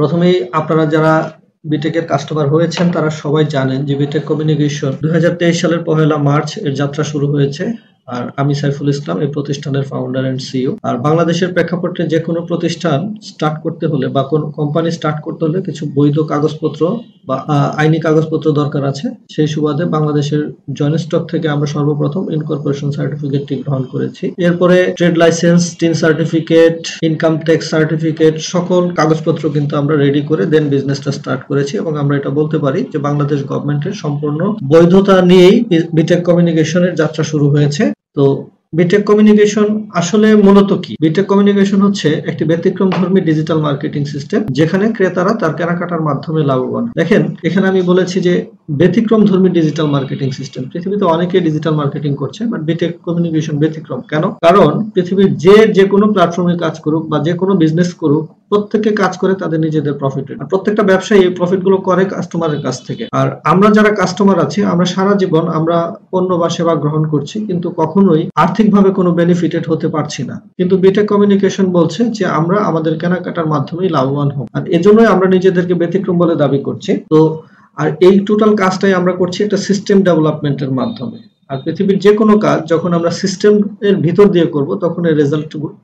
প্রথমেই আপনারা যারা বিটেকের কাস্টমার হয়েছেন তারা সবাই জানেন যে বিটেক কমিউনিকেশন 2023 সালের 1 মার্চ এর যাত্রা শুরু হয়েছে। আর আমি সাইফুল ইসলাম, এই প্রতিষ্ঠানের ফাউন্ডার এন্ড সিইও। আর বাংলাদেশের প্রেক্ষাপটে যে কোনো প্রতিষ্ঠান স্টার্ট করতে হলে বা কোনো কোম্পানি স্টার্ট করতে হলে কিছু বৈধ কাগজপত্র বা আইনি কাগজপত্র দরকার আছে। সেই সুবাদে বাংলাদেশের জয়েন্ট স্টক থেকে আমরা সর্বপ্রথম ইনকর্পোরেশন সার্টিফিকেটটি গ্রহণ করেছি। এরপরে trade licence, tin certificate, income tax certificate, সকল কাগজপত্র কিন্তু আমরা রেডি করে দেন বিজনেসটা স্টার্ট করেছি। এবং আমরা এটা বলতে পারি যে বাংলাদেশ গভর্নমেন্টের সম্পূর্ণ বৈধতা নিয়েই বিটেক কমিউনিকেশনের যাত্রা শুরু হয়েছে। তো বিটেক কমিউনিকেশন আসলে মূলত কি? বিটেক কমিউনিকেশন হচ্ছে একটি ব্যতিক্রমধর্মী ডিজিটাল মার্কেটিং সিস্টেম, যেখানে ক্রেতারা তার কেনাকাটার মাধ্যমে লাভবান। দেখেন, এখানে আমি বলেছি যে ব্যতিক্রমধর্মী ডিজিটাল মার্কেটিং সিস্টেম। পৃথিবীতে অনেকে ডিজিটাল মার্কেটিং করছে, বাট বিটেক কমিউনিকেশন ব্যতিক্রম। কেন? কারণ পৃথিবীর যে কোনো প্ল্যাটফর্মে কাজ করুক বা যে কোনো বিজনেস করুক, প্রত্যেকে কাজ করে তাদের নিজেদের প্রফিটের। আর প্রত্যেকটা ব্যবসায়ী এই প্রফিট গুলো করে কাস্টমারের কাছ থেকে। আর আমরা যারা কাস্টমার আছি, আমরা সারা জীবন আমরা পণ্য বা সেবা গ্রহণ করছি, কিন্তু কখনোই আর্থিকভাবে কোনো বেনিফিটেড হতে পারছি না। কিন্তু বিটেক কমিউনিকেশন বলছে যে আমরা আমাদের কেনাকাটার মাধ্যমেই লাভবান হব। আর এজন্যই আমরা নিজেদেরকে ব্যতিক্রম বলে দাবি করছি। তো আর এই টোটাল কাজটাই আমরা করছি একটা সিস্টেম ডেভেলপমেন্টের মাধ্যমে। আর পৃথিবীর যে কোনো কাজ যখন আমরা সিস্টেম এর ভিতর দিয়ে করব, তখন এর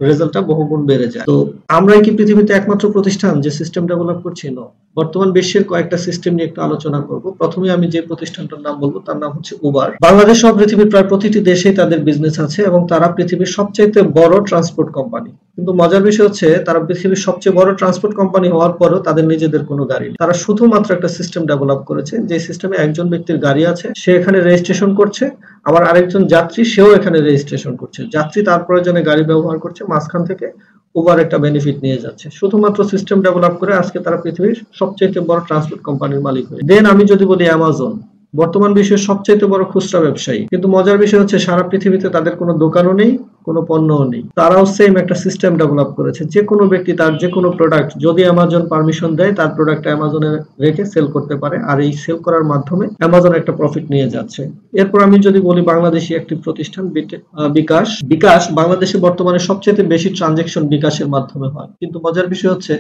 রেজাল্টটা বহুগুণ বেড়ে যায়। তো আমরাই কি পৃথিবীতে একমাত্র প্রতিষ্ঠান যে সিস্টেম ডেভেলপ করছি? না। বর্তমান বিশ্বের কয়েকটা সিস্টেম নিয়ে একটু আলোচনা করব। প্রথমে আমি যে প্রতিষ্ঠানটার নাম বলবো তার নাম হচ্ছে উবার। বাংলাদেশ সহ পৃথিবীর প্রায় প্রতিটি দেশেই তাদের বিজনেস আছে এবং তারা পৃথিবীর সবচাইতে বড় ট্রান্সপোর্ট কোম্পানি। কিন্তু মজার বিষয় হচ্ছে তারা পৃথিবীর সবচেয়ে বড় ট্রান্সপোর্ট কোম্পানি হওয়ার পরও তাদের নিজেদের কোনো গাড়ি নেই। তারা শুধুমাত্র একটা সিস্টেম ডেভেলপ করেছে, যে সিস্টেমে একজন ব্যক্তির গাড়ি আছে, সে এখানে রেজিস্ট্রেশন করছে, আবার আরেকজন যাত্রী সেও এখানে রেজিস্ট্রেশন করছে। যাত্রী তার প্রয়োজনে গাড়ি ব্যবহার করছে, মাঝখান থেকে উবার একটা বেনিফিট নিয়ে যাচ্ছে। শুধুমাত্র সিস্টেম ডেভেলপ করে আজকে তারা পৃথিবীর সবচেয়ে বড় ট্রান্সপোর্ট কোম্পানির মালিক হয়ে। দেন আমি যদি বলি অ্যামাজন, বর্তমান বিশ্বের সবচেয়ে বড় খুচরা ব্যবসায়ী। কিন্তু মজার বিষয় হচ্ছে সারা পৃথিবীতে তাদের কোনো দোকানও নেই, কোনো পণ্যও নেই। তারাও সেম একটা সিস্টেম ডেভেলপ করেছে। যে কোনো ব্যক্তি তার যে কোনো প্রোডাক্ট যদি অ্যামাজন পারমিশন দেয়, তার প্রোডাক্ট অ্যামাজনে রেখে সেল করতে পারে। আর এই সেল করার মাধ্যমে অ্যামাজন একটা প্রফিট নিয়ে যাচ্ছে। এরপর আমি যদি বলি বাংলাদেশি একটি প্রতিষ্ঠান বিকাশ বাংলাদেশে বর্তমানে সবচেয়ে বেশি ট্রানজাকশন বিকাশের মাধ্যমে হয়। কিন্তু মজার বিষয় হচ্ছে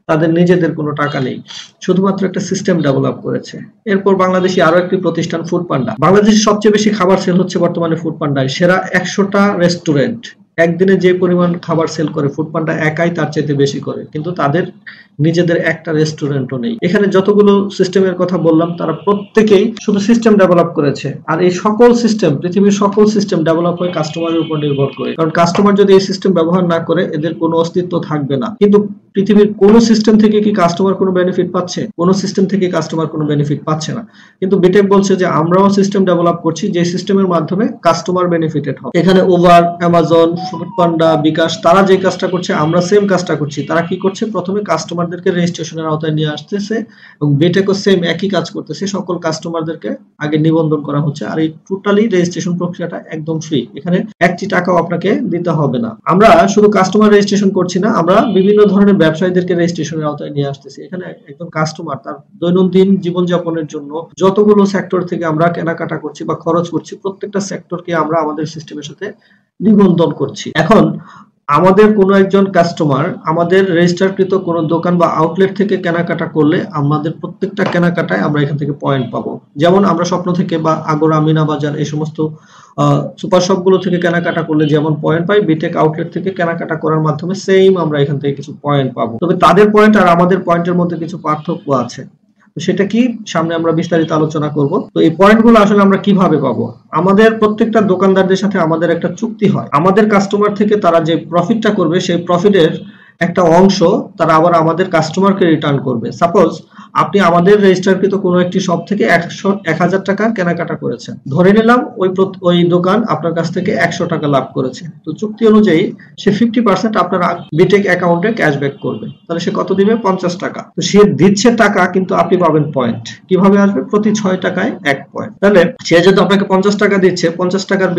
তাদের নিজেদের কোনো টাকা নেই, শুধুমাত্র একটা সিস্টেম ডেভেলপ করেছে। এরপর বাংলাদেশি আরো একটি প্রতিষ্ঠান ফুড পান্ডা। বাংলাদেশের সবচেয়ে বেশি খাবার সেল হচ্ছে বর্তমানে ফুড পান্ডায়। সেরা 100টা রেস্টুরেন্ট একদিনে যে পরিমাণ খাবার সেল করে, ফুড পান্ডা একাই তার চাইতে বেশি করে। কিন্তু তাদের নিজেদের একটা রেস্টুরেন্টও নেই। এখানে যতগুলো সিস্টেমের কথা বললাম, তারা প্রত্যেকেই শুধু সিস্টেম ডেভেলপ করেছে। আর এই সকল সিস্টেম, পৃথিবীর সকল সিস্টেম ডেভেলপ হয় কাস্টমারের উপর নির্ভর করে। কারণ কাস্টমার যদি এই সিস্টেম ব্যবহার না করে, এদের কোনো অস্তিত্ব থাকবে না। কিন্তু পৃথিবীর কোন সিস্টেম থেকে কি কাস্টমার কোনো বেনিফিট পাচ্ছে? কোন সিস্টেম থেকে কাস্টমার কোনো বেনিফিট পাচ্ছে না। কিন্তু বিটেক বলছে যে আমরাও সিস্টেম ডেভেলপ করছি, যে সিস্টেমের মাধ্যমে কাস্টমার বেনিফিটেড হবে। এখানে উবার, অ্যামাজন, ফুড পান্ডা, বিকাশ, তারা যে কাজটা করছে আমরা সেম কাজটা করছি। তারা কি করছে? প্রথমে কাস্টমারদেরকে রেজিস্ট্রেশনের আওতায় নিয়ে আসতেছে এবং বিটেকও সেম একই কাজ করতেছে। সকল কাস্টমারদেরকে আগে নিবন্ধন করা হচ্ছে। আর এই টোটালি রেজিস্ট্রেশন প্রক্রিয়াটা একদম ফ্রি। এখানে একটি টাকাও আপনাকে দিতে হবে না। আমরা শুধু কাস্টমার রেজিস্ট্রেশন করছি না, আমরা বিভিন্ন ধরনের ব্যবসায়ীদেরকে রেজিস্ট্রেশনের আওতায় নিয়ে আসতেছি। এখানে একজন কাস্টমার তার দৈনন্দিন জীবনযাপনের জন্য যতগুলো সেক্টর থেকে আমরা কেনাকাটা করছি বা খরচ করছি, প্রত্যেকটা সেক্টরকে আমরা আমাদের সিস্টেমের সাথে নিবন্ধন করছি। এখন আমাদের কোনো একজন কাস্টমার আমাদের রেজিস্টারকৃত কোনো দোকান বা আউটলেট থেকে কেনাকাটা করলে আমাদের প্রত্যেকটা কেনাকাটায় আমরা এখান থেকে পয়েন্ট পাবো। যেমন আমরা স্বপ্ন থেকে বা আগরা, মিনা বাজার, এই সমস্ত সুপার শপগুলো থেকে কেনাকাটা করলে যেমন পয়েন্ট পাই, বিটেক আউটলেট থেকে কেনাকাটা করার মাধ্যমে সেম আমরা এখান থেকে কিছু পয়েন্ট পাবো। তবে তাদের পয়েন্ট আর আমাদের পয়েন্টের মধ্যে কিছু পার্থক্য আছে। সেটা কি, সামনে আমরা বিস্তারিত আলোচনা করব। তো এই পয়েন্টগুলো আসলে আমরা কিভাবে পাবো? আমাদের প্রত্যেকটা দোকানদারদের সাথে আমাদের একটা চুক্তি হয়। আমাদের কাস্টমার থেকে তারা যে প্রফিটটা করবে, সেই প্রফিটের একটা অংশ তারা আবার আমাদের কাস্টমারকে রিটার্ন করবে। সাপোজ আপনি আমাদের রেজিস্টারকৃত কোনো একটি শপ থেকে 1000 টাকা কেনাকাটা করেছেন, ধরে নিলাম ওই দোকান আপনার কাছ থেকে 100 টাকা লাভ করেছে। তো চুক্তি অনুযায়ী সে 50% আপনার বিটেক অ্যাকাউন্টে ক্যাশব্যাক করবে। তাহলে সে কত দিবে? 50 টাকা। তো সে দিচ্ছে টাকা, কিন্তু আপনি পাবেন পয়েন্ট। কিভাবে আসবে? প্রতি 6 টাকায় 1 পয়েন্ট। তাহলে সে যদি আপনাকে 50 টাকা দিচ্ছে, 50 টাকার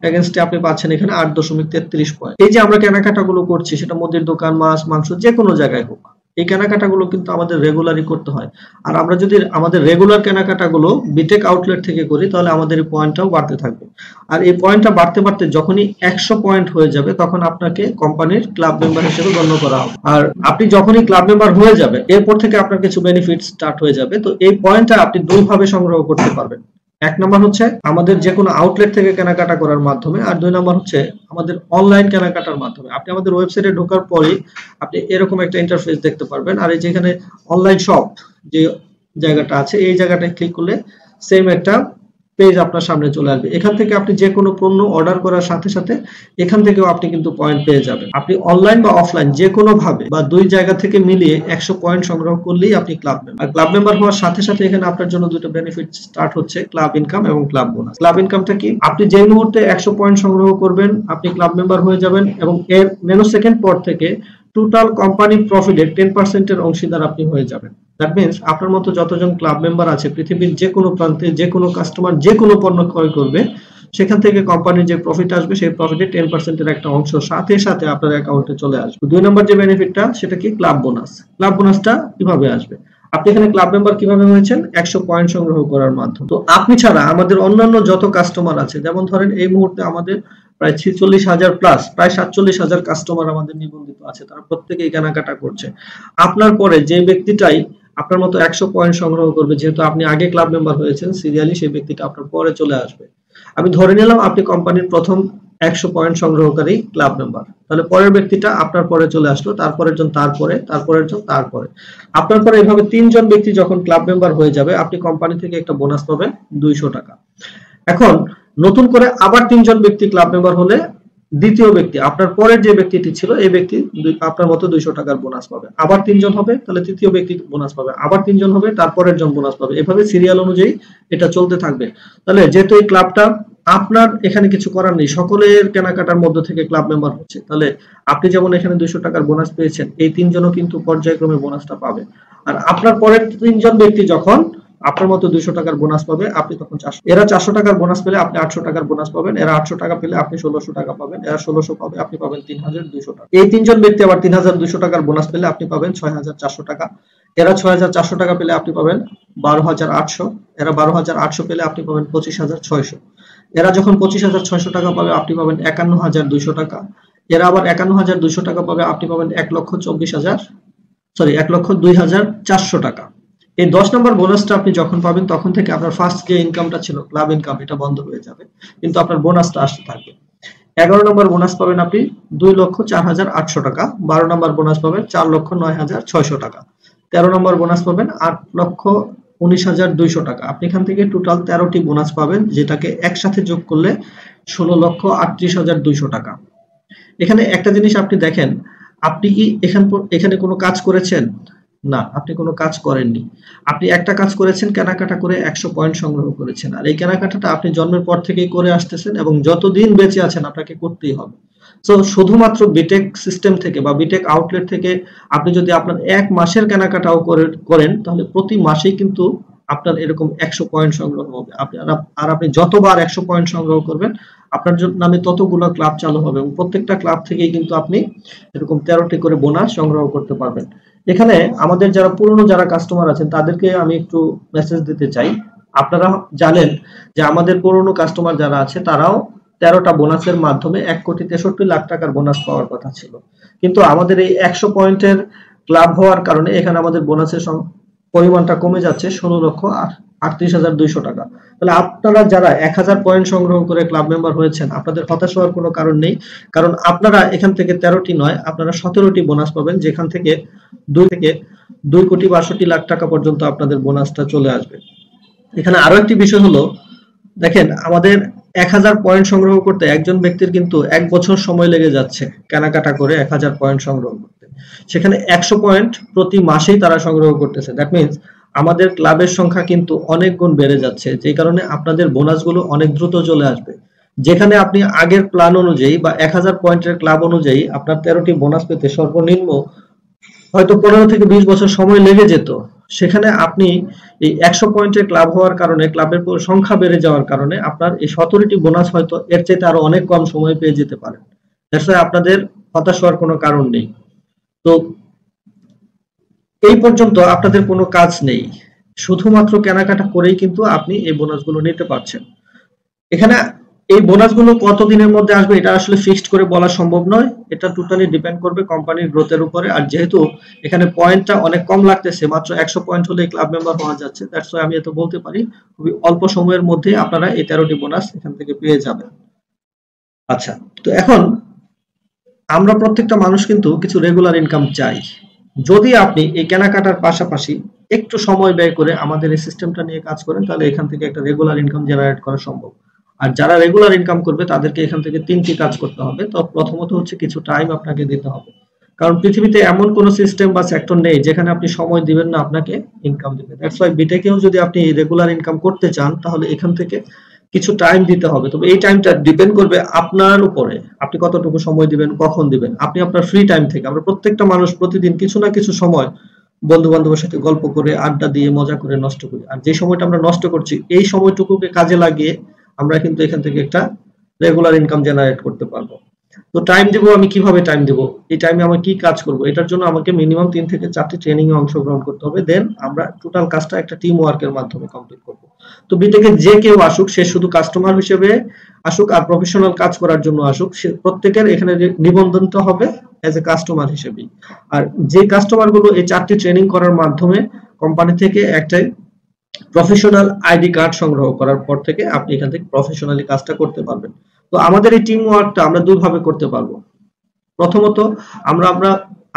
এগেইনস্টে আপনি পাচ্ছেন এখানে 8.33 পয়েন্ট। এই যে আমরা কেনাকাটা গুলো করছি, সেটা মুদির দোকান, মাছ, মাংস, যে কোনো জায়গায় হোক, এই কেনাকাটাগুলো কিন্তু আমাদের রেগুলারই করতে হয়। আর আমরা যদি আমাদের রেগুলার কেনাকাটাগুলো বিটেক আউটলেট থেকে করি তাহলে আমাদের এই পয়েন্টটাও বাড়তে থাকবে। আর এই পয়েন্টটা বাড়তে বাড়তে যখনই 100 পয়েন্ট হয়ে যাবে তখন আপনাকে কোম্পানির ক্লাব মেম্বার হিসেবে গণ্য করা হবে। আর আপনি যখনই ক্লাব মেম্বার হয়ে যাবে এরপর থেকে আপনার কিছু বেনিফিট স্টার্ট হয়ে যাবে। তো এই পয়েন্টটা আপনি দুইভাবে সংগ্রহ করতে পারবেন। এক নাম্বার হচ্ছে আমাদের যে কোনো আউটলেট থেকে কেনাকাটা করার মাধ্যমে, আর দুই নাম্বার হচ্ছে আমাদের অনলাইন কেনাকাটার মাধ্যমে। আপনি আমাদের ওয়েবসাইটে ঢোকার পরেই আপনি এরকম একটা ইন্টারফেস দেখতে পারবেন। আর এই যেখানে অনলাইন শপ যে জায়গাটা আছে এই জায়গাটায় ক্লিক করলে সেম একটা পেজ আপনার সামনে চলে আসবে। এখান থেকে আপনি যে কোনো পণ্য অর্ডার করার সাথে সাথে এখান থেকেও আপনি কিন্তু পয়েন্ট পেয়ে যাবেন। আপনি অনলাইন বা অফলাইন যে কোনো ভাবে বা দুই জায়গা থেকে মিলিয়ে 100 পয়েন্ট সংগ্রহ করলেই আপনি ক্লাব মেম্বার। আর ক্লাব মেম্বার হওয়ার সাথে সাথে এখানে আপনার জন্য দুটো বেনিফিট স্টার্ট হচ্ছে, ক্লাব ইনকাম এবং ক্লাব বোনাস। ক্লাব ইনকামটা কি? আপনি যে মুহূর্তে 100 পয়েন্ট সংগ্রহ করবেন আপনি ক্লাব মেম্বার হয়ে যাবেন এবং এর ন্যানো সেকেন্ড পর থেকে টোটাল কোম্পানি প্রফিটের 10% এর অংশীদার আপনি হয়ে যাবেন। দ্যাট মিন্স আপনার মতো যতজন ক্লাব মেম্বার আছে পৃথিবীর যে কোনো প্রান্তে যে কোনো কাস্টমার যে কোনো পণ্য ক্রয় করবে সেখান থেকে কোম্পানির যে প্রফিট আসবে সেই প্রফিটের 10% এর একটা অংশ সাথে সাথে আপনার অ্যাকাউন্টে চলে আসবে। দুই নম্বর যে বেনিফিটটা সেটা কি? Club bonus. ক্লাব বোনাসটা কিভাবে আসবে? আপনি এখানে ক্লাব মেম্বার কিভাবে হয়েছেন? 100 পয়েন্ট সংগ্রহ করার মাধ্যমে। তো আপনি ছাড়া আমাদের অন্যান্য যত কাস্টমার আছে, যেমন ধরেন এই মুহূর্তে আমাদের প্রায় 46,000 প্লাস প্রায় 47,000 কাস্টমার আমাদের নিবন্ধিত আছে, তারা প্রত্যেকেই কেনাকাটা করছে। আপনার পরে যে ব্যক্তিটাই আপনার মতো 100 পয়েন্ট সংগ্রহ করবে, যেহেতু আপনি আগে ক্লাব মেম্বার হয়েছেন সিরিয়ালি, সেই ব্যক্তিটা আপনার পরে চলে আসবে। আমি ধরে নিলাম আপনি কোম্পানির প্রথম 100 পয়েন্ট সংগ্রহকারী ক্লাব মেম্বার, তাহলে পরের ব্যক্তিটা আপনার পরে চলে আসলো, তারপরের জন তারপরে, তারপরের জন তারপরে। আপনার পরে এভাবে 3 জন ব্যক্তি যখন ক্লাব মেম্বার হয়ে যাবে আপনি কোম্পানি থেকে একটা বোনাস পাবেন 200 টাকা। এখন নতুন করে আবার 3 জন ব্যক্তি ক্লাব মেম্বার হলে দ্বিতীয় ব্যক্তি আপনার পরের যে ব্যক্তিটি ছিল এই ব্যক্তি আপনার মতো 200 টাকার বোনাস পাবে। আবার 3 জন হবে তাহলে তৃতীয় ব্যক্তি বোনাস পাবে, আবার 3 জন হবে তারপরের জন বোনাস পাবে। এভাবে সিরিয়াল অনুযায়ী এটা চলতে থাকবে। তাহলে যেহেতু এই ক্লাবটা আপনার এখানে কিছু করার নেই, সকলের কেনাকাটার মধ্য থেকে ক্লাব মেম্বার হচ্ছে, তাহলে আপনি যেমন এখানে 200 টাকার বোনাস পেয়েছেন এই 3 জনও কিন্তু পর্যায়ক্রমে বোনাসটা পাবে। আর আপনার পরের 3 জন ব্যক্তি যখন আপনার মতো 200 টাকার বোনাস পাবে আপনি তখন 400, এরা 400 টাকার বোনাস পেলে আপনি 800 টাকার বোনাস পাবেন, এরা 800 টাকা পেলে আপনি 1600 টাকা পাবেন, এরা 1600 পাবে আপনি পাবেন 3200 টাকা। এই 3 জন ব্যক্তি আবার 3200 টাকার বোনাস পেলে আপনি পাবেন 6400 টাকা, এরা 6400 টাকা পেলে আপনি পাবেন 12800, এরা 12800 পেলে আপনি পাবেন 25600, এরা যখন 25600 টাকা পাবে আপনি পাবেন 51200 টাকা, এরা আবার 51200 টাকা পাবে আপনি পাবেন 1,24,400 টাকা। এই 10 নম্বর বোনাসটা আপনি যখন পাবেন তখন থেকে আপনার ফার্স্ট যে ইনকামটা ছিল ক্লাব ইনকাম এটা বন্ধ হয়ে যাবে, কিন্তু আপনার বোনাসটা আসতে থাকবে। 11 নম্বর বোনাস পাবেন আপনি 2,04,800 টাকা, 12 নম্বর বোনাস পাবেন 4,09,600 টাকা, 13 নম্বর বোনাস পাবেন 8,19,200 টাকা। আপনি এখান থেকে টোটাল 13টি বোনাস পাবেন, যেটাকে একসাথে যোগ করলে 16,38,200 টাকা। এখানে একটা জিনিস আপনি দেখেন, আপনি কি এখানে কোনো কাজ করেছেন? না, আপনি কোনো কাজ করেননি। আপনি একটা কাজ করেছেন, কেনাকাটা করে 100 পয়েন্ট সংগ্রহ করেছেন। আর এই কেনাকাটাটা আপনি জন্মের পর থেকেই করে আসতেছেন এবং যতদিন বেঁচে আছেন আপনাকে করতেই হবে। সো শুধুমাত্র বিটেক সিস্টেম থেকে বা বিটেক আউটলেট থেকে আপনি যদি আপনার 1 মাসের কেনাকাটাও করেন তাহলে প্রতি মাসেই কিন্তু আপনার এরকম 100 পয়েন্ট সংগ্রহ হবে। আপনি যতবার 100 পয়েন্ট সংগ্রহ করবেন আপনার নামে ততগুলো ক্লাব চালু হবে এবং প্রত্যেকটা ক্লাব থেকেই কিন্তু আপনি এরকম 13টি করে বোনাস সংগ্রহ করতে পারবেন। এখানে আমাদের যারা পুরনো যারা কাস্টমার আছেন তাদেরকে আমি একটু মেসেজ দিতে চাই। আপনারা জানেন যে আমাদের পুরনো কাস্টমার যারা আছে তারাও 13টা বোনাসের মাধ্যমে 1,63,00,000 টাকার বোনাস পাওয়ার কথা ছিল, কিন্তু আমাদের এই 100 পয়েন্টের ক্লাব হওয়ার কারণে এখানে আমাদের বোনাসের পরিমাণটা কমে যাচ্ছে 16,38,200 টাকা। তাহলে আপনারা যারা 1000 পয়েন্ট সংগ্রহ করে ক্লাব মেম্বার হয়েছেন আপনাদের হতাশ হওয়ার কোনো কারণ নেই, কারণ আপনারা এখান থেকে 13টি নয় আপনারা 17টি বোনাস পাবেন, যেখান থেকে 2,62,00,00,000 টাকা পর্যন্ত আপনাদের বোনাসটা চলে আসবে। এখানে আরো একটি বিষয় হলো, দেখেন আমাদের 1000 পয়েন্ট সংগ্রহ করতে একজন ব্যক্তির কিন্তু 1 বছর সময় লেগে যাচ্ছে কেনাকাটা করে 1000 পয়েন্ট সংগ্রহ করতে, সেখানে 100 পয়েন্ট প্রতি মাসেই তারা সংগ্রহ করতেছে। দ্যাট মিন্স আমাদের ক্লাবের সংখ্যা কিন্তু অনেক গুণ বেড়ে যাচ্ছে, যে কারণে আপনাদের বোনাসগুলো অনেক দ্রুত চলে আসবে। যেখানে আপনি আগের প্ল্যান অনুযায়ী বা 1000 পয়েন্টের ক্লাব অনুযায়ী আপনার 13টি বোনাস পেতে সর্বনিম্ন হয়তো 15 থেকে 20 বছর সময় লেগে যেত, সেখানে আপনি এই 100 পয়েন্টের ক্লাব হওয়ার কারণে ক্লাবের সংখ্যা বেড়ে যাওয়ার কারণে আপনার এই 17টি বোনাস হয়তো এর চাইতে আরো অনেক কম সময় পেয়ে যেতে পারেন। দ্যাটস ওয়াই আপনাদের হতাশ হওয়ার কোনো কারণ নেই। তো এই পর্যন্ত আপনাদের কোনো কাজ নেই, শুধুমাত্র কেনাকাটা করেই কিন্তু আপনি এই বোনাসগুলো নিতে পারছেন। এখানে এই বোনাসগুলো কত দিনের মধ্যে আসবে এটা আসলে ফিক্সড করে বলা সম্ভব নয়, এটা টোটালি ডিপেন্ড করবে কোম্পানির গ্রোথের উপরে। আর যেহেতু এখানে পয়েন্টটা অনেক কম লাগতেছে, মাত্র 100 পয়েন্ট হলে ক্লাব মেম্বার হওয়া যাচ্ছে, দ্যাটস ওয়াই আমি এত বলতে পারি খুবই অল্প সময়ের মধ্যে আপনারা এই 13টি বোনাস এখান থেকে পেয়ে যাবেন। আচ্ছা, তো এখন আমরা প্রত্যেকটা মানুষ কিন্তু কিছু রেগুলার ইনকাম চাই। যদি আপনি এই কেনাকাটার পাশাপাশি একটু সময় ব্যয় করে আমাদের এই সিস্টেমটা নিয়ে কাজ করেন, তাহলে এখান থেকে একটা রেগুলার ইনকাম জেনারেট করা সম্ভব। আর যারা রেগুলার ইনকাম করবে তাদেরকে এখান থেকে 3টি কাজ করতে হবে। তো প্রথমত হচ্ছে কিছু টাইম আপনাকে দিতে হবে, কারণ পৃথিবীতে এমন কোন সিস্টেম বা সেক্টর নেই যেখানে আপনি সময় দিবেন না আপনাকে ইনকাম দিবে। দ্যাটস ওয়াই বিটেকেও যদি আপনি রেগুলার ইনকাম করতে চান তাহলে এখান থেকে কিছু টাইম দিতে হবে। তবে এই টাইমটা ডিপেন্ড করবে আপনার উপরে, আপনি কতটুকু সময় দিবেন, কখন দিবেন। আপনি আপনার ফ্রি টাইম থেকে, আমরা প্রত্যেকটা মানুষ প্রতিদিন কিছু না কিছু সময় বন্ধু বান্ধবের সাথে গল্প করে, আড্ডা দিয়ে, মজা করে নষ্ট করি। আর যে সময়টা আমরা নষ্ট করছি এই সময়টুকুকে কাজে লাগিয়ে আমরা কিন্তু এখান থেকে একটা রেগুলার ইনকাম জেনারেট করতে পারবো। তো টাইম দিব, আমি কিভাবে টাইম দিব, এই টাইমে আমি কি কাজ করব, এটার জন্য আমাকে মিনিমাম 3 থেকে 4টি ট্রেনিং এ অংশগ্রহণ করতে হবে। দেন আমরা টোটাল কাজটা একটা টিম ওয়ার্কের মাধ্যমে কমপ্লিট করব। তো বিটেকে যে কেউ আসুক, সে শুধু কাস্টমার হিসেবে আসুক আর প্রফেশনাল কাজ করার জন্য আসুক, সে প্রত্যেকের এখানে নিবন্ধনটা হবে অ্যাজ এ কাস্টমার হিসেবেই। আর যে কাস্টমার গুলো এই 4টি ট্রেনিং করার মাধ্যমে কোম্পানি থেকে একটা প্রফেশনাল আইডি কার্ড সংগ্রহ করার পর থেকে আপনি এখান থেকে প্রফেশনালি কাজটা করতে পারবেন। তো আমাদের এই টিম ওয়ার্কটা আমরা দুইভাবে করতে পারবো। প্রথমত আমরা আমরা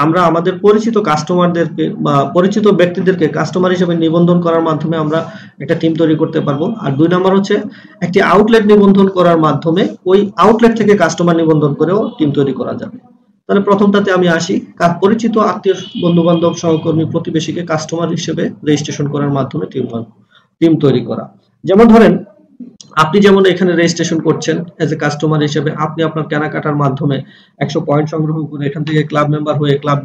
আমরা আমাদের পরিচিত কাস্টমারদেরকে বা পরিচিত ব্যক্তিদেরকে কাস্টমার হিসেবে নিবন্ধন করার মাধ্যমে আমরা একটা টিম তৈরি করতে পারবো। আর 2 নাম্বার হচ্ছে একটি আউটলেট নিবন্ধন করার মাধ্যমে ওই আউটলেট থেকে কাস্টমার নিবন্ধন করেও টিম তৈরি করা যাবে। তাহলে প্রথমটাতে আমি আসি, পরিচিত আত্মীয়, বন্ধু বান্ধব, সহকর্মী, প্রতিবেশীকে কাস্টমার হিসেবে রেজিস্ট্রেশন করার মাধ্যমে টিম তৈরি করা। যেমন ধরেন আপনি যেমন এখানে রেজিস্ট্রেশন করছেন এজ এ কাস্টমার হিসেবে, আপনি আপনার কেনাকাটার মাধ্যমে 100 পয়েন্ট সংগ্রহ করে এখান থেকে ক্লাব মেম্বার হয়ে ক্লাব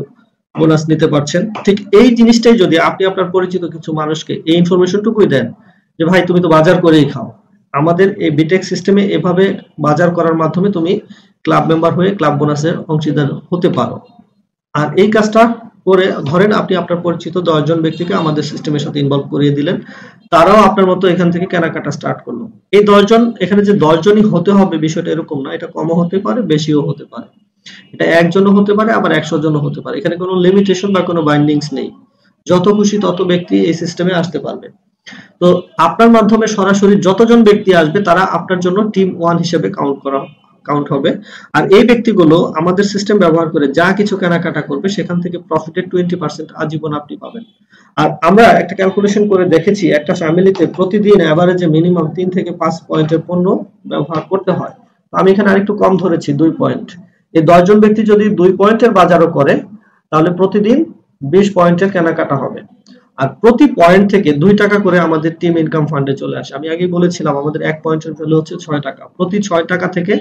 বোনাস নিতে পারছেন। ঠিক এই জিনিসটাই যদি আপনি আপনার পরিচিত কিছু মানুষকে এই ইনফরমেশনটুকুই দেন যে ভাই তুমি তো বাজার করেই খাও, আমাদের এই বিটেক সিস্টেমে এভাবে বাজার করার মাধ্যমে তুমি ক্লাব মেম্বার হয়ে ক্লাব বোনাসের অংশীদার হতে পারো। আর এই কাজটা করে ধরেন আপনি আপনার পরিচিত 10 জন ব্যক্তিকে আমাদের সিস্টেমের সাথে ইনভলভ করিয়ে দিলেন, তারাও আপনার মতো এখান থেকে কেনাকাটা স্টার্ট করলো। এই 10 জন, এখানে যে 10 জনই হতে হবে বিষয়টা এরকম না, এটা কমও হতে পারে, বেশিও হতে পারে, এটা একজনও হতে পারে, আবার 100 জনও হতে পারে। এখানে কোনো লিমিটেশন বা কোনো বাইন্ডিংস নেই, যত খুশি তত ব্যক্তি এই সিস্টেমে আসতে পারবে। তো আপনার মাধ্যমে সরাসরি যতজন ব্যক্তি আসবে তারা আপনার জন্য টিম 1 হিসেবে কাউন্ট হবে। আর এই ব্যক্তিগুলো আমাদের সিস্টেম ব্যবহার করে যা কিছু কেনাকাটা করবে সেখান থেকে প্রফিটের 20% আজীবন আপনি পাবেন। আর আমরা একটা ক্যালকুলেশন করে দেখেছি, একটা ফ্যামিলিতে প্রতিদিন এভারেজে মিনিমাম 3 থেকে 5 পয়েন্টের পণ্য ব্যবহার করতে হয়। আমি এখানে আরেকটু কম ধরেছি 2 পয়েন্ট। এই 10 জন ব্যক্তি যদি 2 পয়েন্টের বাজারও করে তাহলে প্রতিদিন 20 পয়েন্টের কেনাকাটা হবে। আর প্রতি পয়েন্ট থেকে 2 টাকা করে আমাদের টিম ইনকাম ফান্ডে চলে আসে। আমি আগেই বলেছিলাম আমাদের 1 পয়েন্টের ভ্যালু হচ্ছে 6 টাকা। প্রতি 6 টাকা থেকে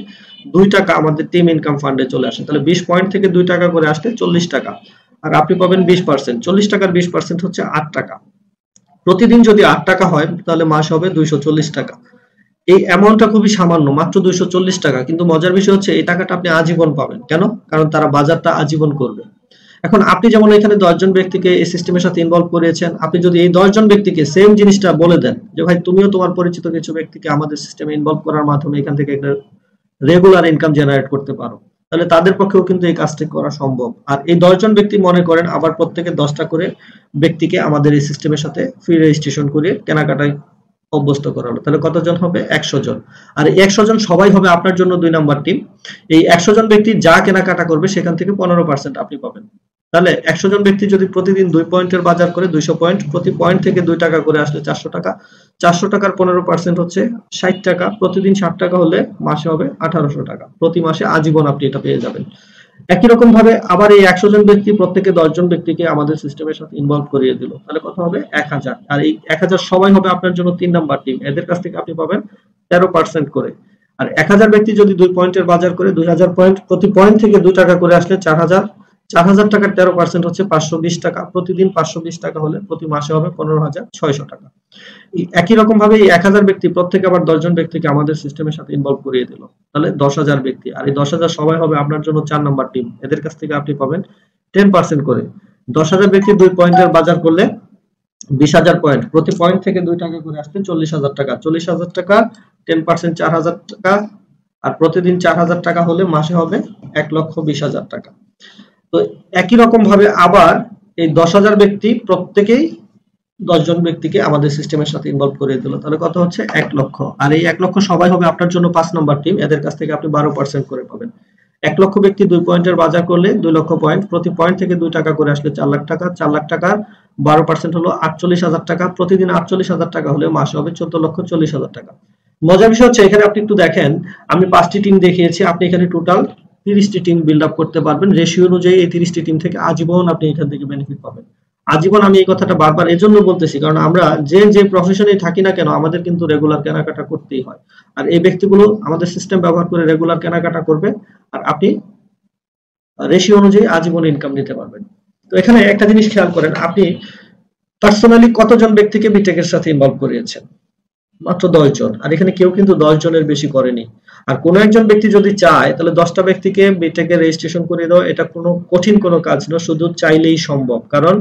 2 টাকা আমাদের টিম ইনকাম ফান্ডে চলে আসে। তাহলে 20 পয়েন্ট থেকে 2 টাকা করে আসলে 40 টাকা। আর আপনি পাবেন 20%। 40 টাকার 20% হচ্ছে 8 টাকা। প্রতিদিন যদি 8 টাকা হয় তাহলে মাস হবে 240 টাকা। এই অ্যামাউন্টটা খুবই সামান্য, মাত্র 240 টাকা। কিন্তু মজার বিষয় হচ্ছে এই টাকাটা আপনি আজীবন পাবেন। কেন? কারণ তারা বাজারটা আজীবন করবে। এখন আপনি যেমন এখানে 10 জন ব্যক্তিকে এই সিস্টেমের সাথে ইনভলভ করিয়েছেন, আপনি যদি এই 10 জন ব্যক্তিকে সেম জিনিসটা বলে দেন যে ভাই তুমিও তোমার পরিচিত কিছু ব্যক্তিকে আমাদের সিস্টেমে ইনভলভ করার মাধ্যমে এখান থেকে একটা রেগুলার ইনকাম জেনারেট করতে পারো, তাহলে তাদের পক্ষেও কিন্তু এই কাজটি করা সম্ভব। আর এই 10 জন ব্যক্তি মনে করেন আবার প্রত্যেকে 10টা করে ব্যক্তিকে আমাদের এই সিস্টেমের সাথে ফ্রি রেজিস্ট্রেশন করে কেনাকাটায় অভ্যস্ত করালো, তাহলে কতজন হবে? 100 জন। আর এই 100 জন সবাই হবে আপনার জন্য 2 নাম্বার টিম। এই 100 জন ব্যক্তি যা কেনাকাটা করবে সেখান থেকে 15% আপনি পাবেন। তাহলে 100 জন ব্যক্তি যদি প্রতিদিন 2 পয়েন্টের বাজার করে 200 পয়েন্ট, প্রতি পয়েন্ট থেকে 2 টাকা করে আসলে 400 টাকা। 400 টাকার 15% হচ্ছে 60 টাকা। প্রতিদিন 60 টাকা হলে মাসে হবে 1800 টাকা। প্রতি মাসে আজীবন আপনি এটা পেয়ে যাবেন। একই রকম ভাবে আবার এই 100 জন ব্যক্তি প্রত্যেকে 10 জন ব্যক্তিকে আমাদের সিস্টেমের সাথে ইনভলভ করিয়ে দিল, তাহলে কত হবে? 1000। আর এই 1000 সবাই হবে আপনার জন্য 3 নাম্বার টিম। এদের কাছ থেকে আপনি পাবেন 13% করে। আর 1000 ব্যক্তি যদি 2 পয়েন্টের বাজার করে 2000 পয়েন্ট, প্রতি পয়েন্ট থেকে 2 টাকা করে আসলে 4000। 4000 টাকার 13% হচ্ছে 520 টাকা। প্রতিদিন 520 টাকা হলে প্রতি মাসে হবে 15600 টাকা। একই রকম ভাবে এই 1000 ব্যক্তি প্রত্যেকে আবার 10 জন ব্যক্তিকে আমাদের সিস্টেমের সাথে ইনভলভ করিয়ে দিল, তাহলে 10000 ব্যক্তি। আর এই 10000 সবাই হবে আপনার জন্য 4 নাম্বার টিম। এদের কাছ থেকে আপনি পাবেন 10% করে। 10,000 ব্যক্তি 2 পয়েন্টের বাজার করলে 20,000 পয়েন্ট, প্রতি পয়েন্ট থেকে 2 টাকা করে আসলে 40,000 টাকা। 40,000 টাকা 10% 4,000 টাকা, আর প্রতিদিন 4,000 টাকা হলে মাসে হবে 1,20,000 টাকা। তো একই রকম ভাবে আবার এই 10,000 ব্যক্তি প্রত্যেকেই 10 জন ব্যক্তিকে আমাদের সিস্টেমের সাথে ইনভলভ করে দিল, তাহলে কত হচ্ছে 1 লক্ষ। আর এই 1 লক্ষ সবাই হবে আপনার জন্য 5 নম্বর টিম, এদের কাছ থেকে আপনি 12% করে পাবেন। 1 লক্ষ ব্যক্তি 2 পয়েন্টের বাজার করলে 2 লক্ষ পয়েন্ট, প্রতি পয়েন্ট থেকে 2 টাকা করে আসলে 4 লাখ টাকা। 4 লাখ টাকা 12% হলো 48,000 টাকা, প্রতিদিন 48,000 টাকা হলে মাসে হবে 14,40,000 টাকা। মজার বিষয় হচ্ছে এখানে আপনি একটু দেখেন, আমি 5টি টিম দেখিয়েছি, আপনি এখানে টোটাল 30টি টিম বিল্ড আপ করতে পারবেন। রেশিও অনুযায়ী এই 30টি টিম থেকে আজীবন আপনি এখান থেকে বেনিফিট পাবেন। আজীবন আমি এই কথাটা বারবার এজন্য বলতেছি, কারণ আমরা যে প্রফেশনে থাকি না কেন আমাদের কিন্তু রেগুলার কেনাকাটা করতেই হয়। আর এই ব্যক্তিগুলো আমাদের সিস্টেম ব্যবহার করে রেগুলার কেনাকাটা করবে, আর আপনি রেশিও অনুযায়ী আজীবন ইনকাম নিতে পারবেন। তো এখানে একটা জিনিস খেয়াল করেন, আপনি পার্সোনালি কতজন ব্যক্তিকে বিটেকের সাথে ইনভলভ করিয়েছেন? মাত্র 10 জন। আর এখানে কেউ কিন্তু 10 জনের বেশি করেনি। আর কোন একজন ব্যক্তি যদি চায় তাহলে 10টা ব্যক্তিকে বিটেকে রেজিস্ট্রেশন করে দাও, এটা কোনো কঠিন কোনো কাজ না, শুধু চাইলেই সম্ভব, কারণ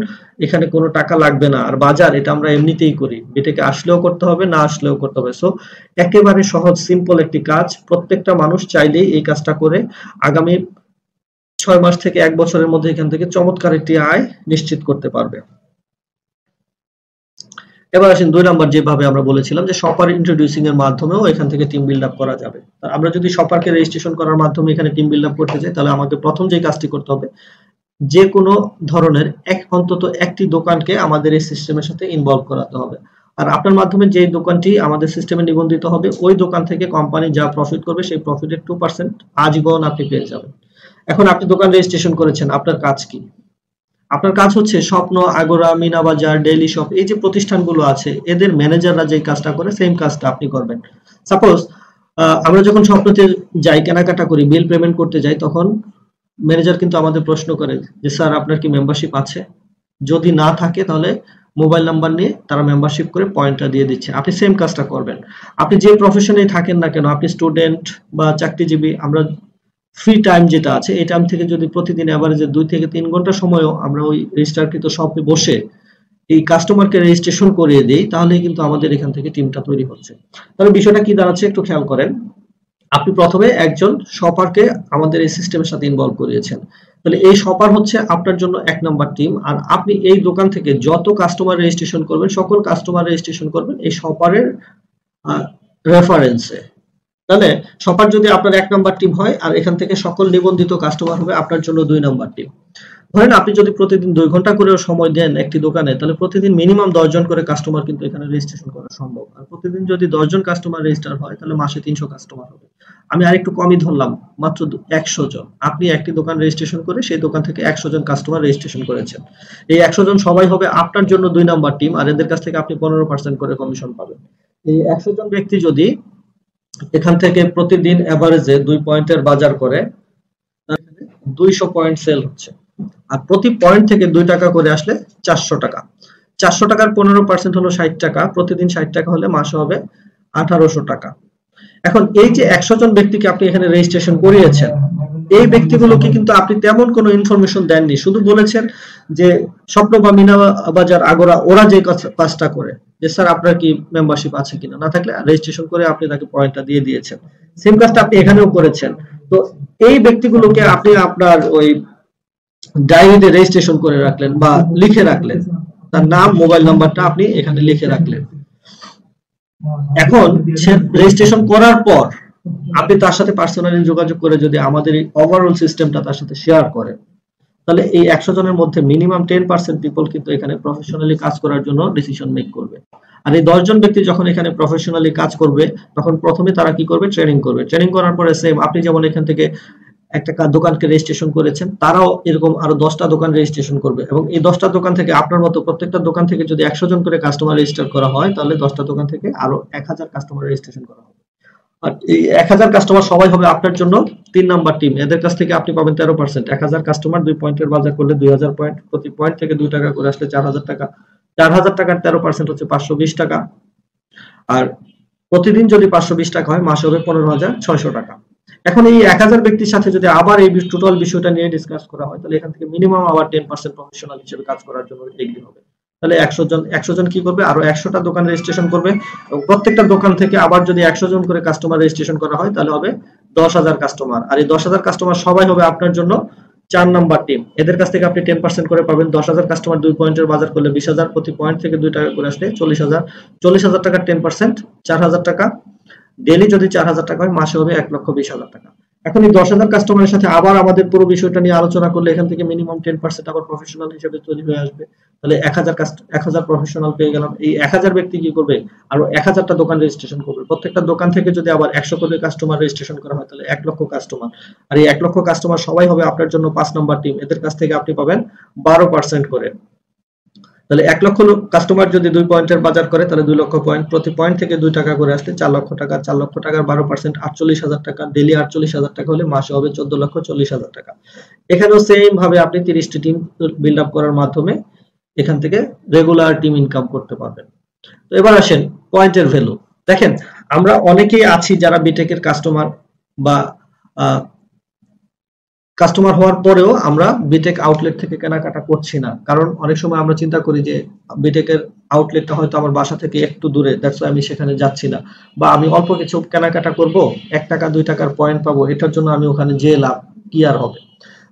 এখানে কোনো টাকা লাগবে না। আর বাজার এটা আমরা এমনিতেই করি, বিটেকে আসলেও করতে হবে, না আসলেও করতে হবে। সো একেবারে সহজ সিম্পল একটি কাজ, প্রত্যেকটা মানুষ চাইলেই এই কাজটা করে আগামী 6 মাস থেকে 1 বছরের মধ্যে এখান থেকে চমৎকার একটি আয় নিশ্চিত করতে পারবে। এবার আসেন 2 নাম্বার, যেভাবে আমরা বলেছিলাম যে শপার ইন্ট্রোডিউসিং এর মাধ্যমেও এখান থেকে টিম বিল্ড আপ করা যাবে। আমরা যদি শপারকে রেজিস্ট্রেশন করার মাধ্যমে এখানে টিম বিল্ড আপ করতে চাই, তাহলে আমাকে প্রথম যে কাজটি করতে হবে, যে কোনো ধরনের অন্তত একটি দোকানকে আমাদের এই সিস্টেমের সাথে ইনভলভ করাতে হবে। আর আপনার মাধ্যমে যে দোকানটি আমাদের সিস্টেমে নিবন্ধিত হবে, ওই দোকান থেকে কোম্পানি যা প্রফিট করবে সেই প্রফিটের 2% আজীবন আপনি পেয়ে যাবেন। এখন আপনি দোকান রেজিস্ট্রেশন করেছেন, আপনার কাজ কি? আপনার কাজ হচ্ছে স্বপ্ন, আগোরা, মিনা বাজার, ডেইলি শপ, এই যে প্রতিষ্ঠানগুলো আছে এদের ম্যানেজাররা যে কাজটা করে সেম কাজটা আপনি করবেন। সাপোজ আমরা যখন স্বপ্নতে যাই কেনাকাটা করি, বিল পেমেন্ট করতে যাই, তখন ম্যানেজার কিন্তু আমাদের প্রশ্ন করে যে স্যার আপনার কি মেম্বারশিপ আছে? যদি না থাকে তাহলে মোবাইল নাম্বার নিয়ে তারা মেম্বারশিপ করে পয়েন্টটা দিয়ে দিচ্ছে। আপনি সেম কাজটা করবেন। আপনি যে প্রফেশনেই থাকেন না কেন, আপনি স্টুডেন্ট বা চাকরিজীবী, আমরা ফ্রি টাইম যেটা আছে এই টাইম থেকে যদি প্রতিদিন এভারেজে 2 থেকে 3 ঘন্টা সময়ও আমরা ওই রেজিস্টারকৃত শপে বসে এই কাস্টমারকে রেজিস্ট্রেশন করিয়ে দেই, তাহলে কিন্তু আমাদের এখান থেকে টিমটা তৈরি হচ্ছে। তাহলে বিষয়টা কি দাঁড়াচ্ছে একটু খেয়াল করেন। আপনি প্রথমে একজন শপারকে আমাদের এই সিস্টেমের সাথে ইনভলভ করিয়েছেন, তাহলে এই শপার হচ্ছে আপনার জন্য 1 নাম্বার টিম। আর আপনি এই দোকান থেকে যত কাস্টমার রেজিস্ট্রেশন করবেন, সকল কাস্টমার রেজিস্ট্রেশন করবেন এই শপারের রেফারেন্সে। তাহলে শপার যদি আপনার 1 নাম্বার টিম হয়, আর এখান থেকে সকল নিবন্ধিত কাস্টমার হবে আপনার জন্য 2 নাম্বার টিম। ধরেন আপনি যদি প্রতিদিন 2 ঘন্টা করে সময় দেন একটি দোকানে, তাহলে প্রতিদিন মিনিমাম 10 জন করে কাস্টমার কিন্তু এখানে রেজিস্ট্রেশন করা সম্ভব। আর প্রতিদিন যদি 10 জন কাস্টমার রেজিস্টার হয়, তাহলে মাসে 300 কাস্টমার হবে। আমি আরেকটু কমই ধরলাম, মাত্র 100 জন। আপনি একটি দোকান রেজিস্ট্রেশন করে সেই দোকান থেকে 100 জন কাস্টমার রেজিস্ট্রেশন করেছেন। এই 100 জন সবাই হবে আপনার জন্য 2 নাম্বার টিম, আর এদের কাছ থেকে আপনি 15% করে কমিশন পাবেন। এই 100 জন ব্যক্তি যদি এখান থেকে প্রতিদিন এভারেজে 2 পয়েন্টের বাজার করে, 200 পয়েন্ট সেল হচ্ছে। আর প্রতি পয়েন্ট থেকে 2 টাকা করে আসলে 400 টাকা। 400 টাকার 15% হলো 60 টাকা, প্রতিদিন 60 টাকা হলে মাসে হবে 1800 টাকা। এখন এই যে 100 জন ব্যক্তিকে আপনি এখানে রেজিস্ট্রেশন করিয়েছেন, এই ব্যক্তিগুলোকে কিন্তু আপনি তেমন কোনো ইনফরমেশন দেননি, শুধু বলেছেন যে স্বপ্ন বা মিনা বাজার, আগোরা ওরা যে কাজটা করে যে স্যার আপনার কি মেম্বারশিপ আছে কিনা, না থাকলে রেজিস্ট্রেশন করে আপনি তাকে পয়েন্টটা দিয়ে দিয়েছেন। সেম কাজটা আপনি এখানেও করেছেন। তো এই ব্যক্তিগুলোকে আপনি আপনার ওই ডায়েরিতে রেজিস্ট্রেশন করে রাখলেন বা লিখে রাখলেন, তার নাম, মোবাইল নাম্বারটা আপনি এখানে লিখে রাখলেন। এখন সে রেজিস্ট্রেশন করার পর আপনি তার সাথে পার্সোনালি যোগাযোগ করে যদি আমাদের এই ওভারঅল সিস্টেমটা তার সাথে শেয়ার করেন, তাহলে এই 100 জনের মধ্যে মিনিমাম 10% পিপল কিন্তু এখানে প্রফেশনালি কাজ করার জন্য ডিসিশন মেক করবে। আর এই 10 জন ব্যক্তি যখন এখানে প্রফেশনালি কাজ করবে, তখন প্রথমে তারা কি করবে? ট্রেনিং করবে। ট্রেনিং করার পরে সেম আপনি যেমন এখান থেকে একটা দোকানকে রেজিস্ট্রেশন করেছেন, তারাও এরকম আরো 10টা দোকান রেজিস্ট্রেশন করবে, এবং এই 10টা দোকান থেকে আপনার মতো প্রত্যেকটা দোকান থেকে যদি 100 জন করে কাস্টমার রেজিস্টার করা হয়, তাহলে 10টা দোকান থেকে আরো 1000 কাস্টমার রেজিস্ট্রেশন করা হবে। আর এই 1000 কাস্টমার সবাই হবে আপনার জন্য 3 নাম্বার টিম। এদের কাছ থেকে আপনি পাবেন 13%। 1000 কাস্টমার 2 পয়েন্টের বাজার করলে 2000 পয়েন্ট, প্রতি পয়েন্ট থেকে 2 টাকা করে আসলে 4000 টাকা। 4000 টাকার 13% হচ্ছে 520 টাকা। আর প্রতিদিন যদি 520 টাকা হয়, মাসে হবে 15600 টাকা। এখন এই 1000 ব্যক্তির সাথে যদি আবার এই টোটাল বিষয়টা নিয়ে ডিসকাস করা হয়, তাহলে এখান থেকে মিনিমাম আবার 10% প্রফেশনাল হিসেবে কাজ করার জন্য এগ্রি হবে। তাহলে 100 জন কি করবে, আরো 100টা দোকান রেজিস্ট্রেশন করবে, এবং প্রত্যেকটা দোকান থেকে আবার যদি 100 জন করে কাস্টমার রেজিস্ট্রেশন করা হয়, তাহলে হবে 10,000 কাস্টমার। আর এই 10,000 কাস্টমার সবাই হবে আপনার জন্য 4 নাম্বার টিম। এদের কাছ থেকে আপনি 10% করে পাবেন। 10,000 কাস্টমার 2 পয়েন্টের বাজার করলে 20,000, প্রতি পয়েন্ট থেকে 2 টাকা করে আসলে 40,000। 40,000 টাকার 10% 4,000 টাকা। ডেইলি যদি 4,000 টাকা হয়, মাসে হবে 1,20,000 টাকা। এখন এই 10,000 কাস্টমারের সাথে আবার আমাদের পুরো বিষয়টা নিয়ে আলোচনা করলে এখান থেকে মিনিমাম 10% আবার প্রফেশনাল হিসেবে তৈরি হয়ে আসবে। তাহলে 1000 প্রফেশনাল পেয়ে গেলাম। এই 1000 ব্যক্তি কি করবে, আরো 1000টা দোকান রেজিস্ট্রেশন করবে। প্রত্যেকটা দোকান থেকে যদি আবার 100 করে কাস্টমার রেজিস্ট্রেশন করা হয়, তাহলে 1 লক্ষ কাস্টমার। আর এই 1 লক্ষ কাস্টমার সবাই হবে আপনার জন্য 5 নাম্বার টিম। এদের কাছ থেকে আপনি পাবেন 12% করে। তাহলে 1 লক্ষ কাস্টমার যদি 2 পয়েন্টের বাজার করে, তাহলে 2 লক্ষ পয়েন্ট, প্রতি পয়েন্ট থেকে 2 টাকা করে আসলে 4 লক্ষ টাকা। 4 লক্ষ টাকার 12% 48,000 টাকা। ডেইলি 48,000 টাকা হলে মাসে হবে 14,40,000 টাকা। এখানেও সেম ভাবে আপনি 30টি টিম বিল্ড আপ করার মাধ্যমে এখান থেকে রেগুলার টিম ইনকাম করতে পারবেন। তো এবার আসেন পয়েন্টের ভ্যালু। দেখেন, আমরা অনেকেই আছি যারা বিটেকের কাস্টমার বা কাস্টমার হওয়ার পরেও আমরা বিটেক আউটলেট থেকে কেনাকাটা করছি না। কারণ অনেক সময় আমরা চিন্তা করি যে বিটেকের আউটলেটটা হয়তো আমার বাসা থেকে একটু দূরে, দ্যাটস ওয়াই আমি সেখানে যাচ্ছি না। বা আমি অল্প কিছু কেনাকাটা করব, 1 টাকা 2 টাকার পয়েন্ট পাবো, এটার জন্য আমি ওখানে যে লাভ কি আর হবে।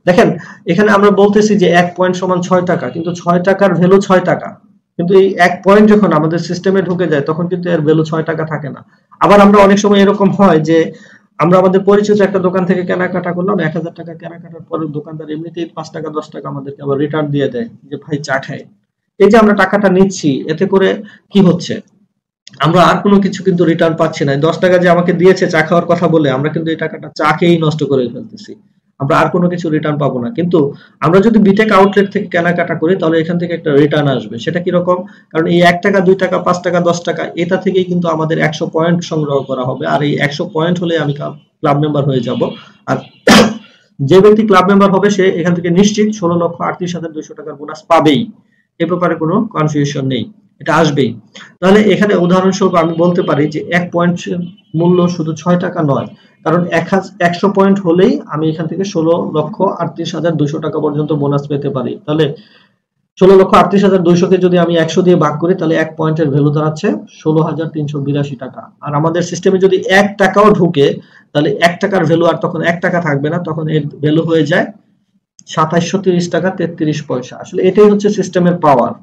দেখেন, এখানে আমরা বলতেছি যে 1 পয়েন্ট সমান 6 টাকা, কিন্তু 6 টাকার ভ্যালু 6 টাকা। কিন্তু এই 1 পয়েন্ট যখন আমাদের সিস্টেমে ঢুকে যায়, তখন কিন্তু এর ভ্যালু 6 টাকা থাকে না। আবার আমরা অনেক সময় এরকম হয় যে আমরা আমাদের পরিচিত একটা দোকান থেকে কেনাকাটা করলাম, 1000 টাকা কেনাকাটার পরে দোকানদার এমনিতেই 5 টাকা 10 টাকা আমাদেরকে আবার রিটার্ন দিয়ে দেয় যে ভাই চা খাই। এই যে আমরা টাকাটা নিচ্ছি, এতে করে কি হচ্ছে, আমরা আর কোনো কিছু কিন্তু রিটার্ন পাচ্ছি না। 10 টাকা যে আমাকে দিয়েছে চা খাওয়ার কথা বলে, আমরা কিন্তু এই টাকাটা চা খেয়েই নষ্ট করে ফেলতেছি। আমরা আর কোনো কিছু রিটার্ন পাবো না। কিন্তু আমরা যদি বিটেক আউটলেট থেকে কেনাকাটা করি, তাহলে এখান থেকে একটা রিটার্ন আসবে। সেটা কিরকম, কারণ এই 1 টাকা 2 টাকা 5 টাকা 10 টাকা এটা থেকেই কিন্তু আমাদের 100 পয়েন্ট সংগ্রহ করা হবে। আর এই 100 পয়েন্ট হলে আমি ক্লাব মেম্বার হয়ে যাব। আর যে ব্যক্তি ক্লাব মেম্বার হবে, সে এখান থেকে নিশ্চিত 16,38,200 টাকার বোনাস পাবেই। এ ব্যাপারে কোনো কনফিউশন নেই, এটা আসবেই। তাহলে এখানে উদাহরণস্বরূপ আমি বলতে পারি যে 1 পয়েন্টের মূল্য শুধু 6 টাকা নয়, কারণ 100 পয়েন্ট হলেই আমি এখান থেকে 16,38,200 টাকা পর্যন্ত বোনাস পেতে পারি। তাহলে 16,38,200 কে যদি আমি 100 দিয়ে ভাগ করি, তাহলে 1 পয়েন্টের ভ্যালু দাঁড়াচ্ছে 16,382 টাকা। আর আমাদের সিস্টেমে যদি 1 টাকাও ঢুকে, তাহলে 1 টাকার ভ্যালু আর তখন 1 টাকা থাকবে না, তখন এর ভ্যালু হয়ে যায় 2730 টাকা 33 পয়সা। আসলে এটাই হচ্ছে সিস্টেমের পাওয়ার।